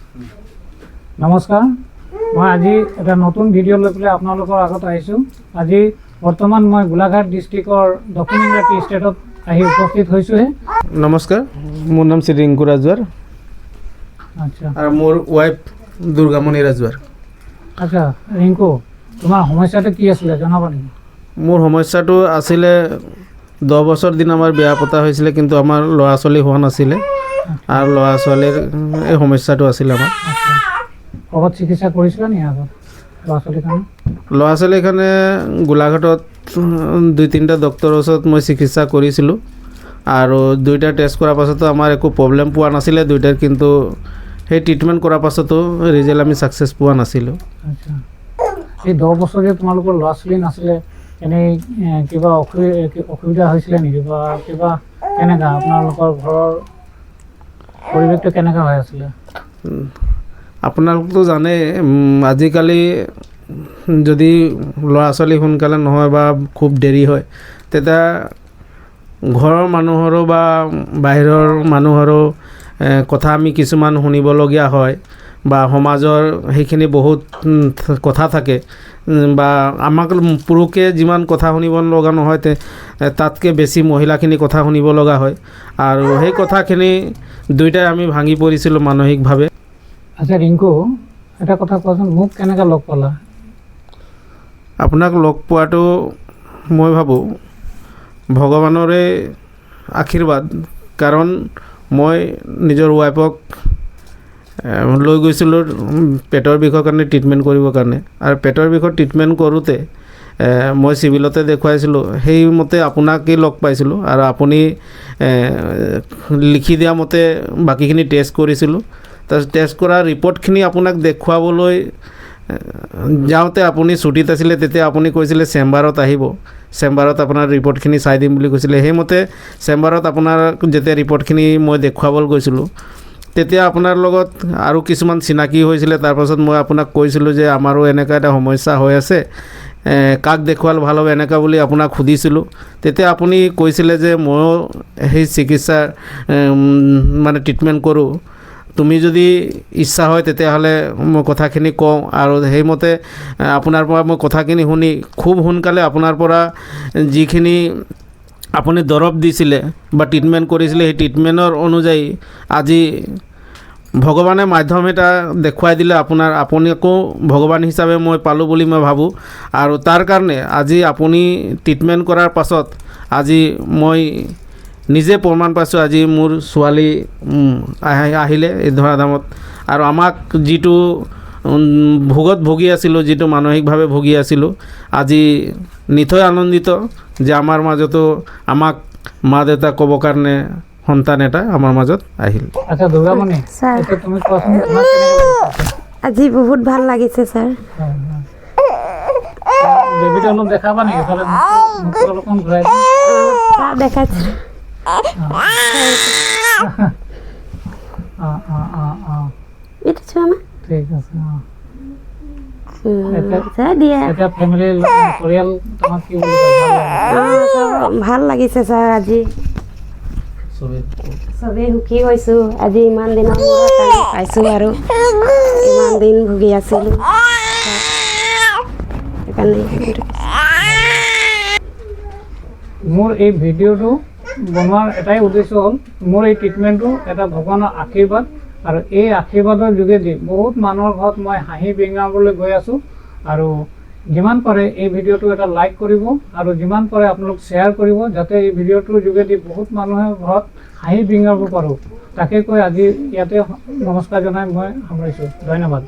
নমস্কাৰ, মই আজি এটা নতুন ভিডিঅ' লৈ পেলাই আপোনালোকৰ আগত আহিছোঁ। আজি বৰ্তমান মই গোলাঘাট ডিষ্ট্ৰিক্টৰ দক্ষিণ ইংৰাজী ষ্টেটত আহি উপস্থিত হৈছোঁহে। নমস্কাৰ, মোৰ নাম শ্ৰী ৰিংকু ৰাজৱাৰ। আচ্ছা আৰু মোৰ ৱাইফ দুৰ্গামণি ৰাজৱাৰ। আচ্ছা ৰিংকু, তোমাৰ সমস্যাটো কি আছিলে জনাব নেকি? মোৰ সমস্যাটো আছিলে 10 বছৰ দিন আমাৰ বিয়া পতা হৈছিলে, কিন্তু আমাৰ ল'ৰা ছোৱালী হোৱা নাছিলে। আৰু ল'ৰা ছোৱালীৰ এই সমস্যাটো আছিলে আমাৰ। আচ্ছা, ক'ৰবাত চিকিৎসা কৰিছিলা নেকি আগত ল'ৰা ছোৱালীৰ কাৰণে? ল'ৰা ছোৱালীৰ কাৰণে গোলাঘাটত 2-3টা ডক্তৰৰ ওচৰত মই চিকিৎসা কৰিছিলোঁ। আৰু 2টা টেষ্ট কৰাৰ পাছতো আমাৰ একো প্ৰব্লেম পোৱা নাছিলে 2টাৰ, কিন্তু সেই ট্ৰিটমেণ্ট কৰাৰ পাছতো ৰিজাল্ট আমি ছাকচেছ পোৱা নাছিলোঁ। আচ্ছা, এই 10 বছৰ যে তোমালোকৰ ল'ৰা ছোৱালী নাছিলে, এনেই কিবা অসুবিধা হৈছিলে নেকি, বা কিবা কেনেকুৱা আপোনালোকৰ ঘৰৰ পৰিৱেশটো কেনেকুৱা হৈ আছিলে? আপোনালোকতো জানে আজিকালি যদি ল'ৰা ছোৱালী সোনকালে নহয় বা খুব দেৰি হয়, তেতিয়া ঘৰৰ মানুহৰো বা বাহিৰৰ মানুহৰো কথা আমি কিছুমান শুনিবলগীয়া হয়, বা সমাজৰ সেইখিনি বহুত কথা থাকে, বা আমাক পুৰুষে যিমান কথা শুনিব লগা নহয় তাতকৈ বেছি মহিলাখিনি কথা শুনিব লগা হয়। আৰু সেই কথাখিনি 2টাই আমি ভাঙি পৰিছিলোঁ মানসিকভাৱে। আচ্ছা ৰিংকু, এটা কথা কোৱাচোন, মোক কেনেকৈ লগ পালা? আপোনাক লগ পোৱাটো মই ভাবোঁ ভগৱানৰে আশীৰ্বাদ, কাৰণ মই নিজৰ ৱাইফক লৈ গৈছিলোঁ পেটৰ বিষৰ কাৰণে ট্ৰিটমেণ্ট কৰিবৰ কাৰণে। আৰু পেটৰ বিষৰ ট্ৰিটমেণ্ট কৰোঁতে মই চিভিলতে দেখুৱাইছিলোঁ, সেইমতে আপোনাকেই লগ পাইছিলোঁ। আৰু আপুনি লিখি দিয়া মতে বাকীখিনি টেষ্ট কৰিছিলোঁ। তাৰপিছত টেষ্ট কৰা ৰিপৰ্টখিনি আপোনাক দেখুৱাবলৈ যাওঁতে আপুনি ছুটীত আছিলে, তেতিয়া আপুনি কৈছিলে চেম্বাৰত আহিব, চেম্বাৰত আপোনাৰ ৰিপৰ্টখিনি চাই দিম বুলি কৈছিলে। সেইমতে চেম্বাৰত আপোনাৰ যেতিয়া ৰিপৰ্টখিনি মই দেখুৱাবলৈ গৈছিলোঁ, তেতিয়া আপোনাৰ লগত আৰু কিছুমান চিনাকি হৈছিলে। তাৰপাছত মই আপোনাক কৈছিলোঁ যে আমাৰো এনেকুৱা এটা সমস্যা হৈ আছে, কাক দেখুৱালে ভাল হ'ব এনেকুৱা বুলি আপোনাক সুধিছিলোঁ। তেতিয়া আপুনি কৈছিলে যে ময়ো সেই চিকিৎসাৰ মানে ট্ৰিটমেণ্ট কৰোঁ, তুমি যদি ইচ্ছা হয় তেতিয়াহ'লে মই কথাখিনি কওঁ। আৰু সেইমতে আপোনাৰ পৰা মই কথাখিনি শুনি খুব সোনকালে আপোনাৰ পৰা যিখিনি আপুনি দৰৱ দিছিলে বা ট্ৰিটমেণ্ট কৰিছিলে, সেই ট্ৰিটমেণ্টৰ অনুযায়ী আজি ভগৱানে মাধ্যম এটা দেখুৱাই দিলে আপুনি আকৌ ভগৱান হিচাপে মই পালোঁ বুলি মই ভাবোঁ। আৰু তাৰ কাৰণে আজি আপুনি ট্ৰিটমেণ্ট কৰাৰ পাছত আজি মই নিজে প্ৰমাণ পাইছোঁ, আজি মোৰ ছোৱালী আহিলে এই ধৰাধামত। আৰু আমাক যিটো ভোগত ভুগি আছিলোঁ, যিটো মানসিকভাৱে ভুগি আছিলোঁ, আজি নিথৈ আনন্দিত যে আমাৰ মাজতো আমাক মা দেউতা ক'বৰ কাৰণে সন্তান এটা আমাৰ মাজত আহিল। আচ্ছা দুৰ্গামণি, এতিয়া তুমি কোৱাচোন তোমাক কেনেকৈ লাগিছে? আজি বহুত ভাল লাগিছে ছাৰ। বেবীটো অলপ দেখাবা নেকি? ফালে মুখটো অলপমান ঘূৰাই ছাৰ দেখাইছে। এইটো চোৱা মা। ঠিক আছে। ছাৰ দিয়া। এতিয়া ফেমিলি পৰিয়াল তোমাক কি বুলি কয়? ভাল লাগিছে ছাৰ। আজি চবেই সুখী হৈছোঁ। আজি ইমান দিনৰ মূৰত পাইছোঁ আৰু ইমান দিন ভুগি আছিলোঁ, সেইকাৰণে মোৰ এই ভিডিঅ'টো বনোৱাৰ এটাই উদ্দেশ্য হ'ল, মোৰ এই ট্ৰিটমেণ্টটো এটা ভগৱানৰ আশীৰ্বাদ। আৰু এই আশীৰ্বাদৰ যোগেদি বহুত মানুহৰ ঘৰত মই হাঁহি বিৰিঙাবলৈ গৈ আছোঁ। আৰু যিমান পাৰে এই ভিডিঅ'টো এটা লাইক কৰিব, আৰু যিমান পাৰে আপোনালোক শ্বেয়াৰ কৰিব, যাতে এই ভিডিঅ'টোৰ যোগেদি বহুত মানুহৰ ঘৰত হাঁহি বিৰিঙাব পাৰোঁ। তাকে কৈ আজি ইয়াতে নমস্কাৰ জনাই মই সামৰিছোঁ। ধন্যবাদ।